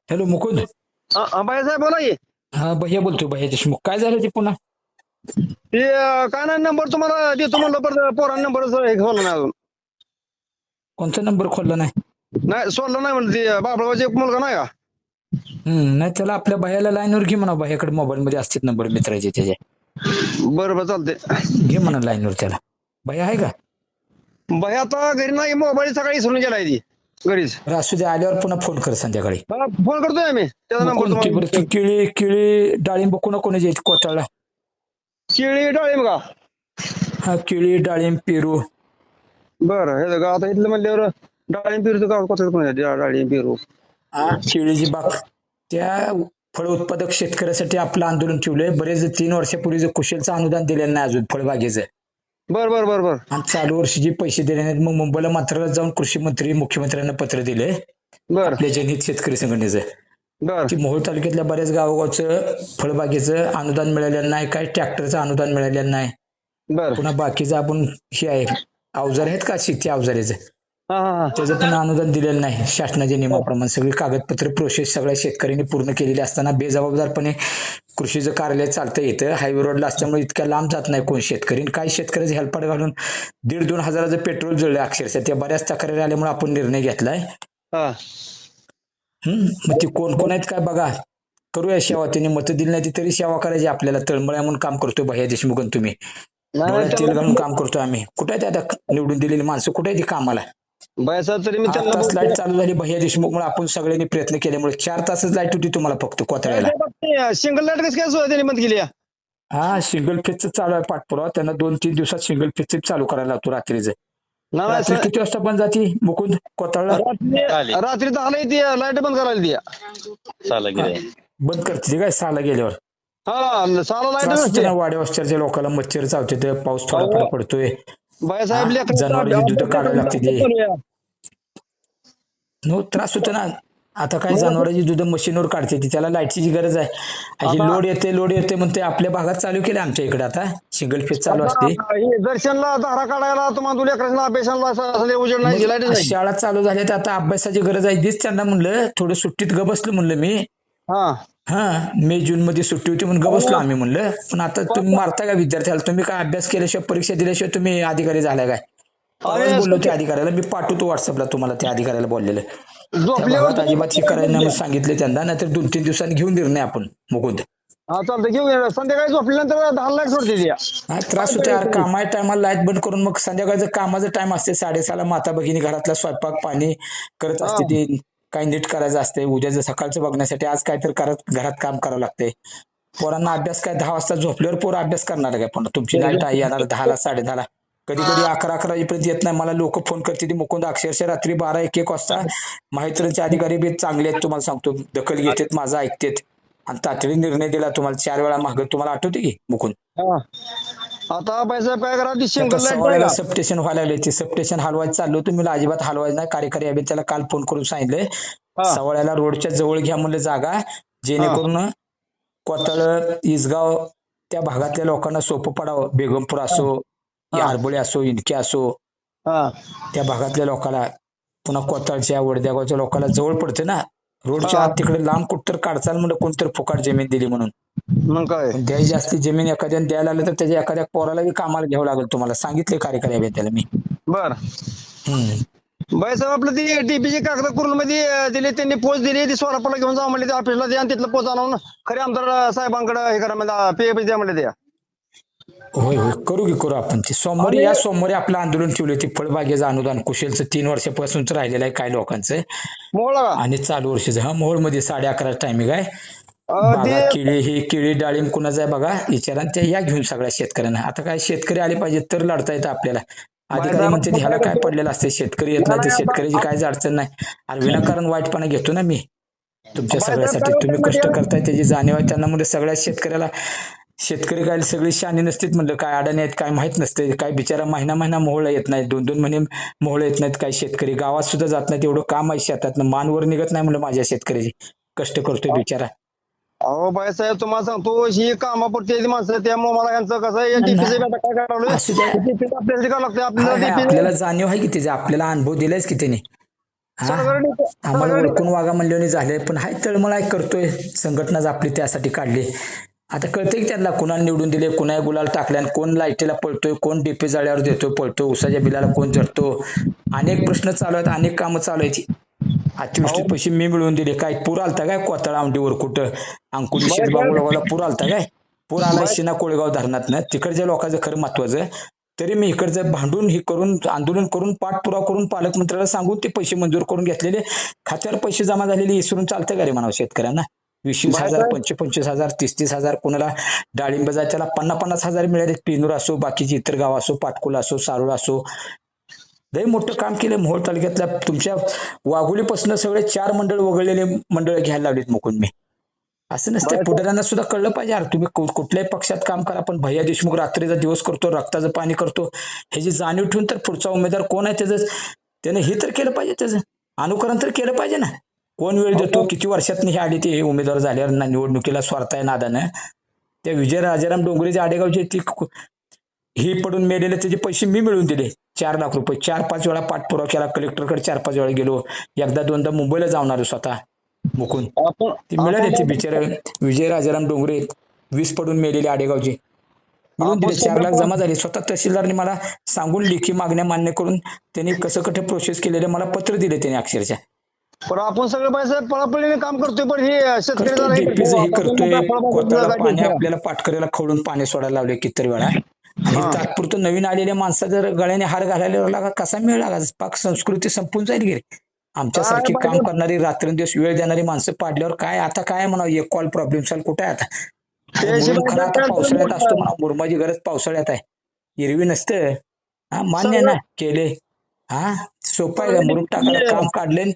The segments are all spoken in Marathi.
हॅलो मुकुंद. अंबाई साहेब बोला की. हा भैया बोलतोय, भैया देशमुख. काय झालं ते पुन्हा? ते काय नाही, नंबर तुम्हाला देतो म्हणलं, परत पोरांना नंबर हे खोलला नाही अजून. कोणता नंबर खोलला नाही? नाही सोडलं नाही म्हणलं, ते बाबळाचा एक मुलगा नाही का. नाही त्याला आपल्या भैयाला लाईनवर घे म्हणा. भैयाकडे मोबाईल मध्ये असतील नंबर मित्राचे त्याचे. बरं बरं चालते. घे म्हणा लाईनवर त्याला. भैया आहे का? बाई आता घरी नाही, मोबाईल सकाळी विसरून गेलाय ती घरीच. बरं असू दे, आल्यावर पुन्हा फोन कर संध्याकाळी. फोन करतोय आम्ही, त्याचा नंबर मुकुंद ती बरं ती तुम्हाला. केळी केळी डाळिंब कोणाकोणाची आहेत कोताळला? शिळी डाळिंब का? हा केळी डाळिंब पेरू. बरं हे गाव आता इथलं म्हणल्यावर डाळिंब पेरूचं गाव कसं कोण डाळिंब पेरू. हा केळीची बाग. त्या फळ उत्पादक शेतकऱ्यासाठी आपलं आंदोलन ठेवलंय. बरेच 3 वर्षापूर्वीचं कुशलचं अनुदान दिलेलं नाही अजून फळबागेचं. बर बर बर बर. आणि चालू वर्षीचे पैसे दिले नाहीत. मग मुंबईला मंत्रालयात जाऊन कृषी मंत्री मुख्यमंत्र्यांना पत्र दिले बर आपल्या जनहित शेतकरी संघटनेचं बर की मोहोळ तालुक्यातल्या बऱ्याच गावगावचं फळबागेचं अनुदान मिळालेलं नाही, काय ट्रॅक्टरचं अनुदान मिळालेलं नाही. बर. पुन्हा बाकीचं आपण हे आहे अवजार आहेत का शेती अवजाराचं, हा हा हा. त्याचं पण अनुदान दिलेलं नाही. शासनाच्या नियमाप्रमाणे सगळी कागदपत्र प्रोसेस सगळ्या शेतकऱ्यांनी पूर्ण केलेली असताना बेजबाबदारपणे कृषीचं कार्यालय चालतं येतं. हायवे रोडला असल्यामुळे इतक्या लांब जात नाही कोण शेतकरी. काही शेतकऱ्याचे हेल्पाट घालून 1,500-2,000 हजाराचं पेट्रोल जळलं अक्षरशः. त्या बऱ्याच तक्रारी आल्यामुळे आपण निर्णय घेतलाय. हा. मग ती कोण कोण आहेत काय बघा. करूया सेवा. त्यांनी मतं दिली नाही तरी सेवा करायची आपल्याला. तळमळ्या म्हणून काम करतोय भैया देशमुख आणि तुम्ही. नाही डोळ्यात तेल घालून त्यांना काम करतोय आम्ही. कुठे आहेत आता निवडून दिलेली माणसं, कुठे आहे ती कामाला? बाई साहेब तरी मी त्यांना आताच लाईट बोलतो. चालू झाली भैया देशमुखमुळे. आपण सगळ्यांनी प्रयत्न केल्यामुळे 4 तासच लाईट होती तुम्हाला फक्त कोतळ्याला. सिंगल लाईट कसं काय सोय त्यांनी बंद केली आहे? हा सिंगल फेजच चालू आहे पाठपुरावा. त्यांना 2-3 दिवसात सिंगल फेजच चालू करायला लावतो रात्रीचं. नाही रात्री सर, किती वाजता बंद जाती मुकुंद कोतळला? रात्री 10ला येते लाईट बंद करायला ती. बंद करते ती काय 6ला गेल्यावर? हा 6ला लाईट त्रास होतो नसते. ना वाड्या वस्त्याच्या लोकांना. मच्छर चावते, पाऊस थोडाफार अहो पडतोय. बाईसाहेब जनावरांची दूध काढावी लागते ती. लेकरं नो त्रास होतो ना. आता काय जनावरांची दूध मशीनवर काढते ती, त्याला लाईटची गरज आहे. ही आता लोड येते म्हणते. आपल्या भागात चालू केलं आमच्या इकडे आता सिंगल फेज चालू असते. हे दर्शनला धारा काढायला तुम्हाला लेकरांना अभ्यासाला असं उजेड नाही, लाईट मग नाही. शाळा चालू झाल्या तर आता अभ्यासाची गरज आहे. तीच त्यांना म्हणलं थोडं सुट्टीत ग बसलो म्हणलं मी. हा. मे जून मध्ये सुट्टी होती म्हणून ग बसलो आम्ही म्हणलं. पण आता तुम्ही मारता का विद्यार्थ्याला? तुम्ही काय अभ्यास केल्याशिवाय परीक्षा दिल्याशिवाय तुम्ही अधिकारी झालाय काय? परवाच बोललो त्या अधिकाऱ्याला. मी पाठवतो व्हॉट्सअपला तुम्हाला त्या अधिकाऱ्याला बोललेलं. त्या झोपल्यावर भागात अजिबात हे करायला नाही म्हणून सांगितले त्यांना. नाहीतर 2-3 दिवसांनी घेऊन निर्णय आपण मुकुंद. हा चालतं घेऊ. संध्याकाळी झोपल्यानंतर 10 लाईट सोडते ती. हा त्रास होतो यार. कामाच्या टायमाला लाईट बंद करून मग संध्याकाळचं कामाचं टाइम असते 6:30ला. माता भगिनी घरातला स्वयंपाक पाणी करत असते. ते काही नीट करायचं असते. उद्याचं सकाळचं बघण्यासाठी आज काय तर घरात काम करावं लागते. पोरांना अभ्यास काय 10 वाजता झोपल्यावर पोरं अभ्यास करणार काय? पण तुमची लाईट आहे येणार 10ला 10:30ला. कधी कधी 11 वाजेपर्यंत येत नाही. मला लोक फोन करते ती मुकुंद अक्षरशः रात्री 12-1 वाजता. माहितीचे अधिकारी बी चांगले आहेत तुम्हाला सांगतो. दखल घेतात, माझं ऐकतात आणि तातडी निर्णय दिला. तुम्हाला 4 वेळा मागं तुम्हाला आठवते की मुकुंद? आता बाईसाहेब काय करा, ती आता सिंगल लाईट नाही सवाळ्याला का? सबस्टेशन व्हायला लागले. ते सबस्टेशन हलवायचं चाललो होतं. मी अजिबात हलवायचं नाही. कार्यकारी अभियंत्याला काल फोन करून सांगितलंय हा सवाळ्याला रोडच्या जवळ घ्या म्हणलं जागा, जेणेकरून कोतळ इसगाव त्या भागातल्या लोकांना सोपं पडावं. बेगमपूर असो, आरबोळे असो, इनके असो, हा त्या भागातल्या लोकांना. पुन्हा कोतळच्या वडद्यागावच्या लोकांना जवळ पडते ना. रोडच्या आत तिकडे लांब कुठतर काढचाल म्हणलं कोणतरी फुकाट जमीन दिली म्हणून. मग काय. पण द्यायची असती जमीन एखाद्याने द्यायला आलं तर त्याच्या एखाद्या पोराला बी कामाला घ्यावं लागेल. तुम्हाला सांगितले कार्यकारी अभियंत्याला मी. बर हम्म बाईसाहेब आपलं ती डीपीची कागद कुर्लमध्ये दिली, त्यांनी पोच दिली. ती सोलापूरला घेऊन जा म्हणले, ते ऑफिसला द्या आणि तिथलं पोच आणून खरे आमदार साहेबांकडे हे करा म्हणजे पे द्या म्हणले द्या. होय होय करू आपण ते सोमवारी. या सोमवारी आपलं आंदोलन ठेवले. ते फळबागेचं अनुदान कुशलचं 3 वर्षापासूनच राहिलेलं आहे काही लोकांचं. मोहळा का? आणि चालू वर्षाचं. हा मोहोळ मध्ये 11:30 टायमिंग आहे. ते बागा केळी डाळिंब कुणाचं आहे बघा विचारा. त्या या घेऊन सगळ्या शेतकऱ्यांना. आता काय शेतकरी आले पाहिजे तर लढता येतं आपल्याला. अधिकारी म्हणते ह्याला काय पडलेलं असते, शेतकरी येत नाही. ते शेतकऱ्याची काहीच अडचण नाही. आणि विनाकारण वाईटपणा घेतो ना मी तुमच्या सगळ्यासाठी. तुम्ही कष्ट करताय त्याची जाणीव आहे त्यांना. म्हणजे सगळ्या शेतकऱ्याला. शेतकरी काय सगळी शानी नसतीत म्हणलं. काय अडाणी आहेत काय माहित नसते. काय बिचारा महिना मोहळा येत नाही, 2-2 महिने मोहळा येत नाहीत. काही शेतकरी गावात सुद्धा जात नाहीत. एवढं काम आहे शेतात. मानवर निघत नाही म्हणलं माझ्या शेतकऱ्याची. कष्ट करतोय बिचारा. अहो बाईसाहेब तुम्हाला सांगतो, ही कामापुरती माणसं, त्यामुळे मला यांचं कसं आहे, डीपीचं आता काय करावं, असू द्या. डीपी आपल्याला करावं लागतं. हाय आपल्याला हाय डीपी आपल्याला जाणीव आहे की त्याचा. आपल्याला अनुभव दिलायच की त्याने. हा सलगर आम्हाला सलगर ओळखून वागा म्हणल्याने झाले, पण हाय तळमळ करतोय, संघटनाच आपली त्यासाठी काढली. आता कळतंय की त्यांना कुणाला निवडून दिले, कुणा गुलाल टाकल्या, आणि कोण लाईटीला पळतोय, कोण डीपी जाळ्यावर देतोय पळतो, उसाच्या बिलाला कोण झटतो. अनेक प्रश्न चालू आहेत, अनेक कामं चालू आहेत. अतिवृष्टी अहो पैसे मी मिळवून दिले. काय पूर आलता काय कोथळा आमटीवर कुठं अंकुली शेतबाबूला पूर आलता काय? पूर आला शिना कोळेगाव धरणातनं, तिकडच्या लोकांचं खरं महत्वाचं. तरी मी इकडचं भांडून हे करून आंदोलन करून पाठपुरावा करून पालकमंत्र्याला सांगून ते पैसे मंजूर करून घेतलेले, खात्यावर पैसे जमा झालेले विसरून चालतं का रे म्हणावं शेतकऱ्यांना? 20,000, बाळासाहेब 25,000, 30,000, कोणाला डाळिंब त्याला 50,000 मिळाले. पेनूर असो, बाकीची इतर गाव असो, पाटकुल असो, सारोळ असो, लय मोठं काम केलं. मोहोळ तालुक्यातल्या तुमच्या वाघोलीपासून सगळे 4 मंडळ वगळलेले मंडळ घ्यायला लावलीत मुकुंद मी. असं नसतं, बाळासाहेब पुढाऱ्यांना सुद्धा कळलं पाहिजे. अरे तुम्ही कुठल्याही पक्षात काम करा, पण भैया देशमुख रात्रीचा दिवस करतो, रक्ताचं पाणी करतो, ह्याची जाणीव ठेवून तर पुढचा उमेदवार कोण आहे त्याचं त्याने हे तर केलं पाहिजे, त्याचं अनुकरण तर केलं पाहिजे ना. कोण वेळ देतो, किती वर्षातनं हे आली ते उमेदवार झाल्यावर निवडणुकीला स्वार्थाय नादानं. त्या विजय राजाराम डोंगरेच्या आडेगावचे ती ही पडून मेलेले त्याचे पैसे मी मिळवून दिले. 4 लाख रुपये 4-5 वेळा पाठपुरावा केला, कलेक्टरकडे 4-5 वेळा गेलो, एकदा दोनदा मुंबईला जाऊन आलो स्वतः मुकुंद. आपण ती मिळाली ती आपण बिचारे विजय राजाराम डोंगरे 20 पडून मेलेले आडेगावची मिळून आपण दिले. 4 लाख जमा झाले. स्वतः तहसीलदारने मला सांगून लेखी मागण्या मान्य करून त्यांनी कसं कठे प्रोसेस केलेले मला पत्र दिले त्यांनी अक्षरशः. पण आपण सगळे बाळासाहेब पळापळीने काम करतोय, पण हे शेतकरी करतोय जरा हे डीपीचं हे करतो. करतोय, कोथळाला पाणी आपल्याला पाटकऱ्याला खवडून पाणी सोडायला लावले कितीतरी वेळा. आणि हे हा तात्पुरतं नवीन आलेल्या माणसा जर गळ्याने हार घालायला लागा कसा मिळ लागा, पाक संस्कृती संपून जाईल गे. काय आमच्यासारखी काम बाळासाहेब करणारी रात्रंदिवस वेळ देणारी माणसं पाडल्यावर काय आता काय म्हणावं, एक कॉल प्रॉब्लेम सॉल्व कुठे आहे आता? अरे त्याशी मुरुम खरा आता पावसाळ्यात असतो बाळासाहेब म्हणा, मुरुमाची गरज पावसाळ्यात आहे, एरवी नसतं. हा मान्य आहे सगळं ना, केले. हा सोपं आहे का मुरुम टाकायला? सगळं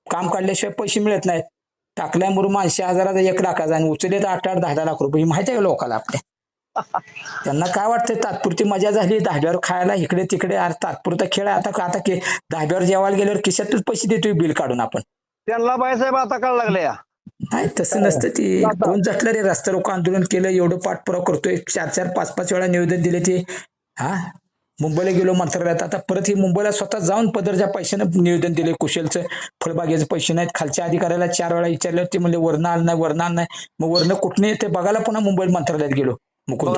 काम काढल्याशिवाय पैसे मिळत नाहीत. टाकल्या मुरुम 80,000चा 1 लाखाचा आणि उचलले तर 8-8, 10-10 लाख रुपये. माहिती आहे का लोकांना आपल्या? त्यांना काय वाटतंय तात्पुरती मजा झाली धाब्यावर खायला इकडे तिकडे. अरे तात्पुरता खेळ आहे. आता आता धाब्यावर जेवायला गेल्यावर खिशातच पैसे देतोय बिल काढून आपण. त्यांना बाळासाहेब आता कळलं लागलं या नाही तसं नसतं. ती कोण जटलं रे? रस्ता रोको आंदोलन केलं, एवढं पाठपुरावा करतोय, 4-4, 5-5 वेळा निवेदन दिले ते. हा मुंबईला गेलो मंत्रालयात, आता परत ही मुंबईला स्वतः जाऊन पदरच्या पैशानं निवेदन दिले. कुशलचं फळबागेचे पैसे नाहीत. खालच्या अधिकाऱ्याला 4 वेळा विचारलं, ते म्हणजे वरनं आलं नाही, वरनं आलं नाही. मग वरनं कुठनं येते बघायला पुन्हा मुंबईत मंत्रालयात गेलो मुकुंद.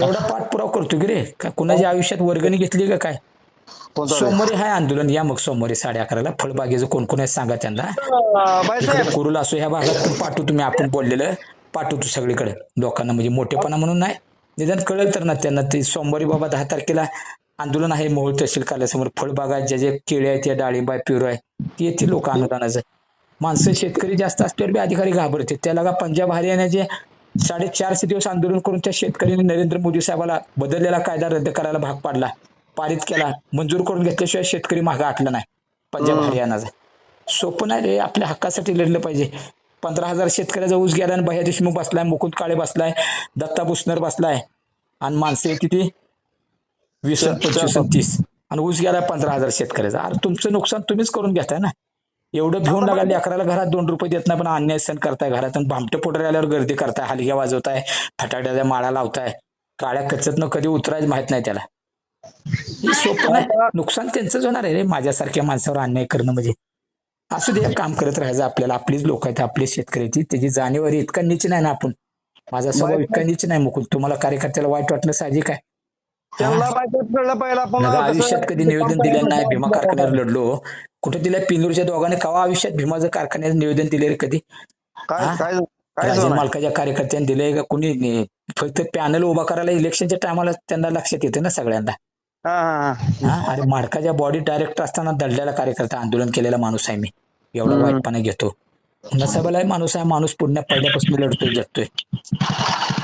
एवढा पाठपुरावा करतो की रे, का कुणाच्या आयुष्यात वर्गणी घेतली का काय? सोमवारी हाय आंदोलन, या मग सोमवारी 11:30ला. फळबागेचं कोण कोण आहे सांगा त्यांना. इकडे बाळासाहेब कुरुल असो, ह्या भागात पण पाठवतो तुम्ही, आपण बोललेलं पाठवतो सगळीकडे लोकांना, म्हणजे मोठेपणा म्हणून नाही, निदान कळेल तर ना त्यांना. ते सोमवारी बाबा 10 तारखेला आंदोलन आहे मोहोळ तहसील कार्यालयासमोर. फळबागा ज्या जे केळे आहेत, त्या डाळिंब आहे, पेरू आहे, ती येते लोक अनुदानाचं. माणसं शेतकरी जास्त असल्यावर बी अधिकारी घाबरते. त्याला का पंजाब हरियाणाचे 450 दिवस आंदोलन करून त्या शेतकऱ्यांनी नरेंद्र मोदी साहेबाला बदललेला कायदा रद्द करायला भाग पाडला, पारित केला, मंजूर करून घेतल्याशिवाय शेतकरी मागे हटला नाही पंजाब हरियाणाचा. सोपं नाही रे, आपल्या हक्कासाठी लढलं पाहिजे. 15,000 शेतकऱ्याचा ऊस गेला आणि भैया देशमुख बसलाय, मुकुंद काळे बसलाय, दत्ता भुसनर बसलाय, आणि माणसं येते ती 20, 25, 30, आणि ऊस गेलाय 15,000 शेतकऱ्याचा. अरे तुमचं नुकसान तुम्हीच करून घेताय ना. एवढं भिवून लागा लेकराला घरात 2 रुपये देत नाही, पण अन्याय सहन करताय घरात, आणि भामटे पोटर आल्यावर गर्दी करताय, हलग्या वाजवताय, फटाक्याच्या माळा लावताय, काळ्या कच्च्यातनं कधी उतरायचं माहित नाही त्याला. हे सोपं नाही. नुकसान त्यांचंच होणार आहे रे, माझ्यासारख्या माणसावर अन्याय करणं म्हणजे. असू दे, काम करत राहायचं आपल्याला. आपलीच लोक आहेत, आपली शेतकऱ्याची, त्याची जाणीव इतका नीच नाही ना आपण. माझा स्वभाव इतका नीच नाही मुकुंद. तुम्हाला कार्यकर्त्याला वाईट वाटणं साहजिक आहे. त्यांना कळलं पाहिजे आपण नका आयुष्यात कधी निवेदन दिलं नाही. भीमा कारखान्यावर लढलो, कुठे दिलं? पिंजूरच्या दोघांनी कवा आयुष्यात भीमाचं कारखान्याचं निवेदन दिले रे कधी? काय काय काय राजन झालं? मालकाच्या कार्यकर्त्यांनी दिलंय का कुणी? फक्त पॅनल उभा करायला इलेक्शनच्या टायमाला त्यांना लक्षात येते ना सगळ्यांना. हा हा हा अरे माडकाच्या बॉडी डायरेक्टर असताना दडलेला कार्यकर्ता, आंदोलन केलेला माणूस आहे मी. एवढा वाईटपणा घेतो नसाबाला माणूस आहे. माणूस पुण्या पहिल्यापासून लढतोय जगतोय.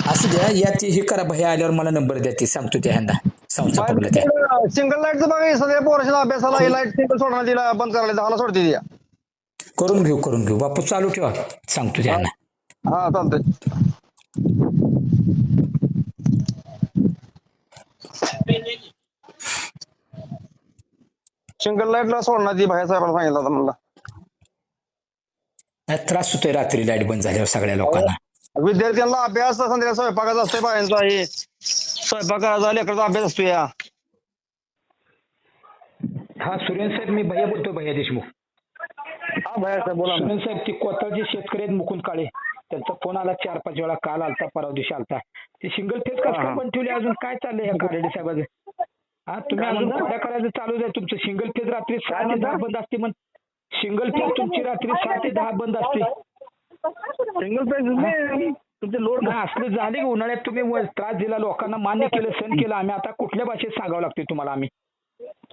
असं द्या, याची हे करा भैया आल्यावर मला नंबर द्या, ती सांगतो त्या ह्यांना संस्थापकला त्या. सिंगल लाईटचं बघा, सगळ्या पोराच्या अभ्यासाला लाईट सिंगल सोडणार, तिला बंद करायला 10ला सोडते ती. करून घेऊ बापू, चालू ठेवा, सांगतो त्या ह्यांना. हा चालतंय. सिंगल लाईटला सोडणार ती, भाई साहेबांना सांगितलं होतं म्हणला. त्रास होतोय रात्री लाईट बंद झाल्यावर सगळ्या लोकांना. विद्यार्थ्यांना अभ्यास संध्याकाळी स्वयंपाकाचा असतोय, बायांचा आहे स्वयंपाकाचा, लेकराचा अभ्यास असतो या. हा सुरेश साहेब, मी भैया बोलतोय, भैया देशमुख. हा भैया साहेब बोला ना. सुनील साहेब ती कोथळचे शेतकरी आहेत मुकुंद काळे, त्यांचा फोन आला 4-5 वेळा, काल आलता, परवा दिवशी आलता. ते सिंगल फेज कसं काय बंद ठेवले, अजून काय चाललंय ह्या कारेडे साहेबाचं? हा तुम्ही काय अजून म्हणता? खोड्या करायचं चालू आहे तुमचं. सिंगल फेज रात्री 6 ते 10 बंद असते, सिंगल फेज तुमची रात्री 6 ते 10 बंद असते. सिंगल पेज तुमचे लोड नाही असलं झाले की उन्हाळ्यात तुम्ही त्रास दिला लोकांना, मान्य केलं, सण केलं. आम्ही आता कुठल्या भाषेत सांगावं लागते तुम्हाला? आम्ही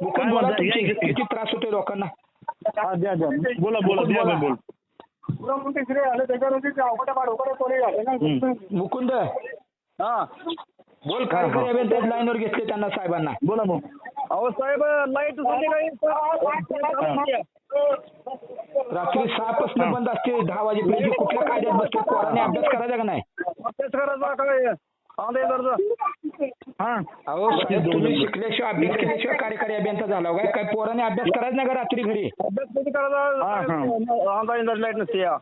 मुकुंद बोला, म्हणता? तुमची या- किती त्रास होतोय लोकांना? हा द्या द्या बोला बोला द्या बोला. बोल. मुकुंद हा बोल, कार्यकारी अभियंता लाईनवर घेतले त्यांना साहेबांना. बोला मग. अहो साहेब लाईट रात्री 6 पासून बंद असते 10 वाजेपर्यंत. कुठल्या कायद्यात बसते? पोराने अभ्यास करायचा का नाही? अभ्यास करायचा काय हा अहो साहेब, तुम्ही शिकल्याशिवाय अभ्यास केल्याशिवाय कार्यकारी अभियंता झाला काय? काय पोराने अभ्यास करायचा नाही का रात्री घरी? अभ्यास कधी करायचा लाईट नसते या.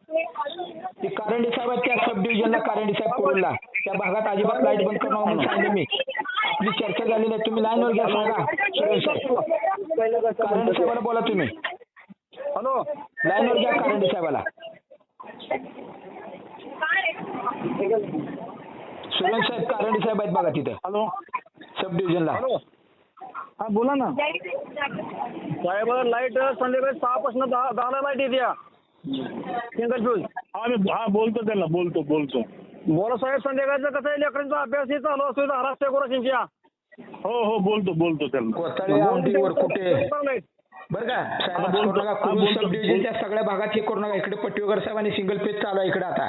ते कारंडे साहेब आहेत, त्या सब डिव्हिजनला कारंडे साहेब कोरोला त्या भागात अजिबात लाईट बंद करणं म्हणून सांगितलं मी. आपली चर्चा झालेली आहे, तुम्ही लाईनवर घ्या सांगा. सुरेश साहेब, कारंडे साहेबाला बोला तुम्ही. हॅलो लाईनवर घ्या कारंडे साहेबाला. सुरेश साहेब कारंडे साहेब आहेत बघा तिथे हॅलो सब डिव्हिजनला. हॅलो हा बोला ना साहेब. लाईट संध्याकाळी 6 पासून 10 ला लाईट येते सिंगल फ्यूज. हा बोलतो त्याला बोलतो बोला साहेब. संध्याकाळचं कसं आहे, लेकरांचा अभ्यास हे चालू असतो महाराष्ट्र कोराशींच्या. हो बोलतो त्याला. कोथळे औंढीवर कुठे बरं का साहेब करू नका. कुरुल सब डिव्हिजनच्या सगळ्या भागात हे करू नका. इकडे पट्टीवगर साहेबांनी सिंगल पेज चालू आहे इकडे. आता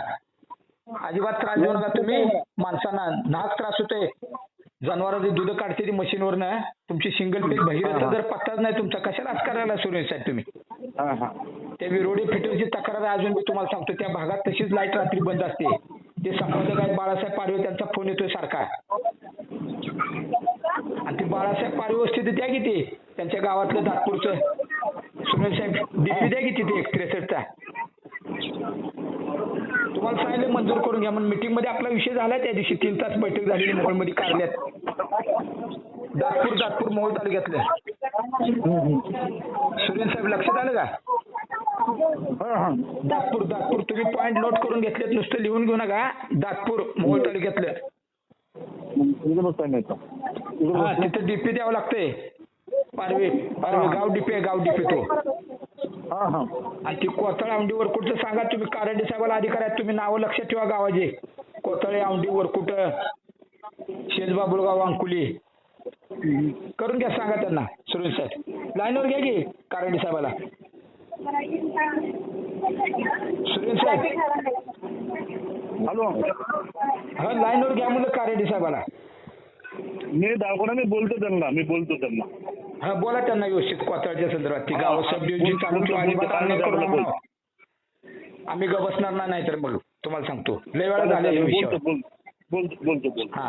अजिबात त्रास देऊ नका तुम्ही माणसांना. नाहक त्रास होतोय. जनावरांची दूध काढते ती मशीनवरनं. तुमची सिंगल पेज भगीरथ जर पत्ताच नाही तुमचा, कशाला आज करायला सुरेश साहेब तुम्ही? त्या विरोडी फिटरची तक्रार आहे अजून मी तुम्हाला सांगतो. त्या भागात तशीच लाईट रात्री बंद असते. ते संपादक आहेत बाळासाहेब पारवे, त्यांचा फोन येतोय सारखा. आणि ते बाळासाहेब पारवे वस्ती द्या किती त्यांच्या गावातलं दातपूरचं. सुनील साहेब डीपी द्या किती ते 63चा. तुम्हाला सांगितलं मंजूर करून घ्या म्हणून. मीटिंग मध्ये आपला विषय झाला त्या दिवशी. 3 तास बैठक झालेली मोहोळमध्ये कार्यालयात. दातपूर मोहोळ तालुक्यातलं. सुनील साहेब लक्षात आलं का? दातपूर तुम्ही पॉईंट नोट करून घेतलेत, नुसतं लिहून घेऊ नका. दातपूर मोहोळ तालुक्यातलं. हा तिथं डीपी द्यावं लागतंय. पारवे गाव डीपी आहे, गाव डीपी तो. आणि ती कोथळ औंढी वरकुटचं सांगा तुम्ही. कारंडे साहेबाला अधिकार आहेत, तुम्ही नावं लक्षात ठेवा गावाचे. कोथळे औंढी वरकुट शेजबाबुळगाव अंकुली करून घ्या सांगा त्यांना. सुरेश साहेब लाईनवर घ्या की कारंडे साहेबाला. सुरेश साहेब हॅलो हा लाईनवर घ्या म्हणलं कारंडे साहेबाला. मी बोलतो त्यांना. हा बोला त्यांना व्यवस्थित कोथळच्या संदर्भात. ती गाव सब डिव्हिजन चालू ठेवा, अजिबात अन्याय करू नका म्हणावं. आम्ही गप बसणार नाही तर मग तुम्हाला सांगतो. लय वेळा झाले या विषयावर. बोलतो हा